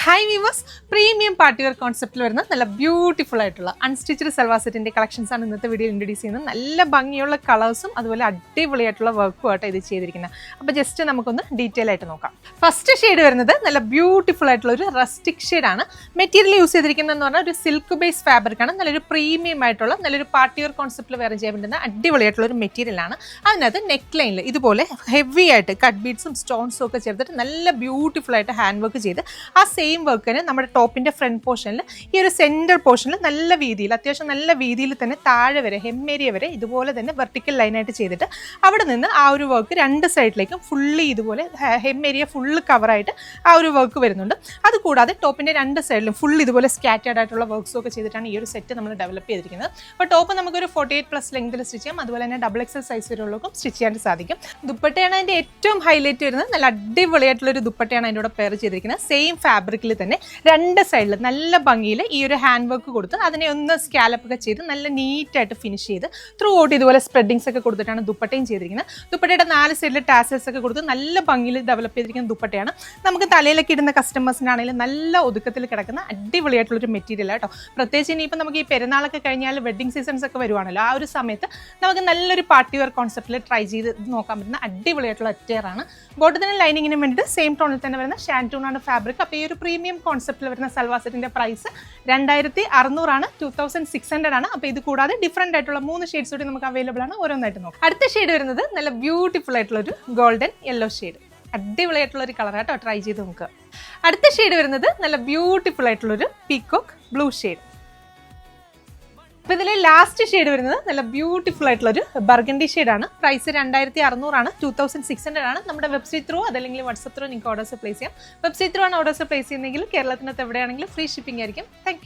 High viewers, premium party wear കോൺസെപ്റ്റിൽ വരുന്ന നല്ല ബ്യൂട്ടിഫുൾ ആയിട്ടുള്ള അൺസ്റ്റിച്ചഡ് സൽവാർ സെറ്റിന്റെ കളക്ഷൻസ് ആണ് ഇന്നത്തെ വീഡിയോ ഇൻട്രൊഡ്യൂസ് ചെയ്യുന്നത്. നല്ല ഭംഗിയുള്ള കളേഴ്സും അതുപോലെ അടിപൊളിയായിട്ടുള്ള വർക്കും ആയിട്ട് ഇത് ചെയ്തിരിക്കുന്നത്. അപ്പോൾ ജസ്റ്റ് നമുക്കൊന്ന് ഡീറ്റെയിൽ ആയിട്ട് നോക്കാം. ഫസ്റ്റ് ഷെയ്ഡ് വരുന്നത് നല്ല ബ്യൂട്ടിഫുൾ ആയിട്ടുള്ള ഒരു റസ്റ്റിക് ഷെയ്ഡാണ്. മെറ്റീരിയൽ യൂസ് ചെയ്തിരിക്കുന്നതെന്ന് പറഞ്ഞാൽ ഒരു സിൽക്ക് ബേസ് ഫാബ്രിക് ആണ്. നല്ലൊരു പ്രീമിയം ആയിട്ടുള്ള നല്ലൊരു പാർട്ടി വെയർ കോൺസെപ്റ്റിൽ വേറെ ചെയ്യാൻ പറ്റുന്ന അടിപൊളിയായിട്ടുള്ള ഒരു മെറ്റീരിയൽ ആണ്. അതിനകത്ത് നെക്ക് ലൈനിൽ ഇതുപോലെ ഹെവി ആയിട്ട് കട്ട് ബീഡ്സും സ്റ്റോൺസും ഒക്കെ ചേർത്തിട്ട് നല്ല ബ്യൂട്ടിഫുൾ ആയിട്ട് ഹാൻഡ് വർക്ക് ചെയ്ത് ആ സെയിം വർക്കിന് നമ്മുടെ ടോപ്പിന്റെ ഫ്രണ്ട് പോർഷനിൽ ഈ ഒരു സെന്റർ പോർഷനിൽ നല്ല വീതിയിൽ അത്യാവശ്യം നല്ല വീതിയിൽ തന്നെ താഴെ വരെ ഹെമ്മേരിയ വരെ ഇതുപോലെ തന്നെ വെർട്ടിക്കൽ ലൈനായിട്ട് ചെയ്തിട്ട് അവിടെ നിന്ന് ആ ഒരു വർക്ക് രണ്ട് സൈഡിലേക്കും ഫുള്ളി ഇതുപോലെ ഹെമ്മേരിയ ഫുള്ള് കവറായിട്ട് ആ ഒരു വർക്ക് വരുന്നുണ്ട്. അതുകൂടാതെ ടോപ്പിന്റെ രണ്ട് സൈഡിലും ഫുൾ ഇതുപോലെ സ്കാറ്റേഡ് ആയിട്ടുള്ള വർക്ക്സും ഒക്കെ ചെയ്തിട്ടാണ് ഈ ഒരു സെറ്റ് നമ്മൾ ഡെവലപ്പ് ചെയ്തിരിക്കുന്നത്. അപ്പോൾ ടോപ്പ് നമുക്കൊരു 48+ ലെങ്തിൽ സ്റ്റിച്ച് ചെയ്യാം. അതുപോലെ തന്നെ XXL സൈസ് വരെയുള്ളവർക്കും സ്റ്റിച്ച് ചെയ്യാൻ സാധിക്കും. ദുപ്പട്ടയാണ് അതിന്റെ ഏറ്റവും ഹൈലൈറ്റ് വരുന്നത്. നല്ല അടിപൊളിയായിട്ടുള്ള ഒരു ദുപ്പട്ടയാണ് അതിൻ്റെ കൂടെ പെയർ ചെയ്തിരിക്കുന്നത്. സെയിം ഫാബ്രിക്കിൽ തന്നെ രണ്ട് സൈഡിൽ നല്ല ഭംഗിയിൽ ഈ ഒരു ഹാൻഡ് വർക്ക് കൊടുത്ത് അതിനെ ഒന്ന് സ്കാലപ്പ് ഒക്കെ ചെയ്ത് നല്ല നീറ്റായിട്ട് ഫിനിഷ് ചെയ്ത് ത്രൂ ഔട്ട് ഇതുപോലെ സ്പ്രെഡിങ്സ് ഒക്കെ കൊടുത്തിട്ടാണ് ദുപ്പട്ടയും ചെയ്തിരിക്കുന്നത്. ദുപ്പട്ടയുടെ 4 സൈഡിൽ ടാസൽസ് ഒക്കെ കൊടുത്ത് നല്ല ഭംഗിയിൽ ഡെവലപ്പ് ചെയ്തിരിക്കുന്ന ദുപ്പട്ടയാണ്. നമുക്ക് തലയിലൊക്കെ ഇടുന്ന കസ്റ്റമേഴ്സിനാണെങ്കിലും നല്ല ഒതുക്കത്തിൽ കിടക്കുന്ന അടിപൊളിയായിട്ടുള്ളൊരു മെറ്റീരിയൽ ആട്ടോ. പ്രത്യേകിച്ച് ഇനിയിപ്പോൾ നമുക്ക് ഈ പെരുന്നാളൊക്കെ കഴിഞ്ഞാൽ വെഡ്ഡിംഗ് സീസൺസ് ഒക്കെ വരുവാണല്ലോ, ആ ഒരു സമയത്ത് നമുക്ക് നല്ലൊരു പാർട്ടി വെയർ കോൺസെപ്റ്റിൽ ട്രൈ ചെയ്ത് നോക്കാൻ പറ്റുന്ന അടിപൊളിയായിട്ടുള്ള അറ്റയറാണ്. ബോട്ടത്തിന് ലൈനിങ്ങിന് വേണ്ടിയിട്ട് സെയിം ടോണിൽ തന്നെ വരുന്ന ഷാൻറ്റൂണാണ് ഫാബ്രിക്. അപ്പോൾ ഈ ഒരു പ്രീമിയം കോൺസെപ്റ്റിൽ വരുന്ന സൽവാർ സെറ്റിന്റെ പ്രൈസ് 2600 ആണ്, 2600 ആണ്. അപ്പോൾ ഇത് കൂടാതെ ഡിഫറെന്റ് ആയിട്ടുള്ള 3 ഷെയ്ഡ്സ് കൂടി നമുക്ക് അവൈലബിൾ ആണ്. ഓരോന്നായിട്ട് നോക്കാം. അടുത്ത ഷെയ്ഡ് വരുന്നത് നല്ല ബ്യൂട്ടിഫുൾ ആയിട്ടുള്ള ഒരു ഗോൾഡൻ യെല്ലോ ഷെയ്ഡ്. അടിപൊളിയായിട്ടുള്ള ഒരു കളർ ആട്ടോ, ട്രൈ ചെയ്ത് നോക്കുക. അടുത്ത ഷെയ്ഡ് വരുന്നത് നല്ല ബ്യൂട്ടിഫുൾ ആയിട്ടുള്ള ഒരു പീകോക്ക് ബ്ലൂ ഷെയ്ഡ്. അപ്പോൾ ഇതിലെ ലാസ്റ്റ് ഷെയ്ഡ് വരുന്നത് നല്ല ബ്യൂട്ടിഫുൾ ആയിട്ടുള്ള ഒരു ബർഗണ്ടി ഷെയ്ഡാണ്. പ്രൈസ് 2600 ആണ്, 2600 ആണ്. നമ്മുടെ വെബ്സൈറ്റ് ത്രൂ അതല്ലെങ്കിൽ വാട്സ്ആപ്പ് ത്രൂ നിങ്ങൾക്ക് ഓർഡേഴ്സ് പ്ലേസ് ചെയ്യാം. വെബ്സൈറ്റ് ത്രൂ ആണ് ഓർഡേഴ്സ് പ്ലേസ് ചെയ്യുന്നതെങ്കിൽ കേരളത്തിനകത്ത് എവിടെയാണെങ്കിലും ഫ്രീ ഷിപ്പിംഗ് ആയിരിക്കും. താങ്ക്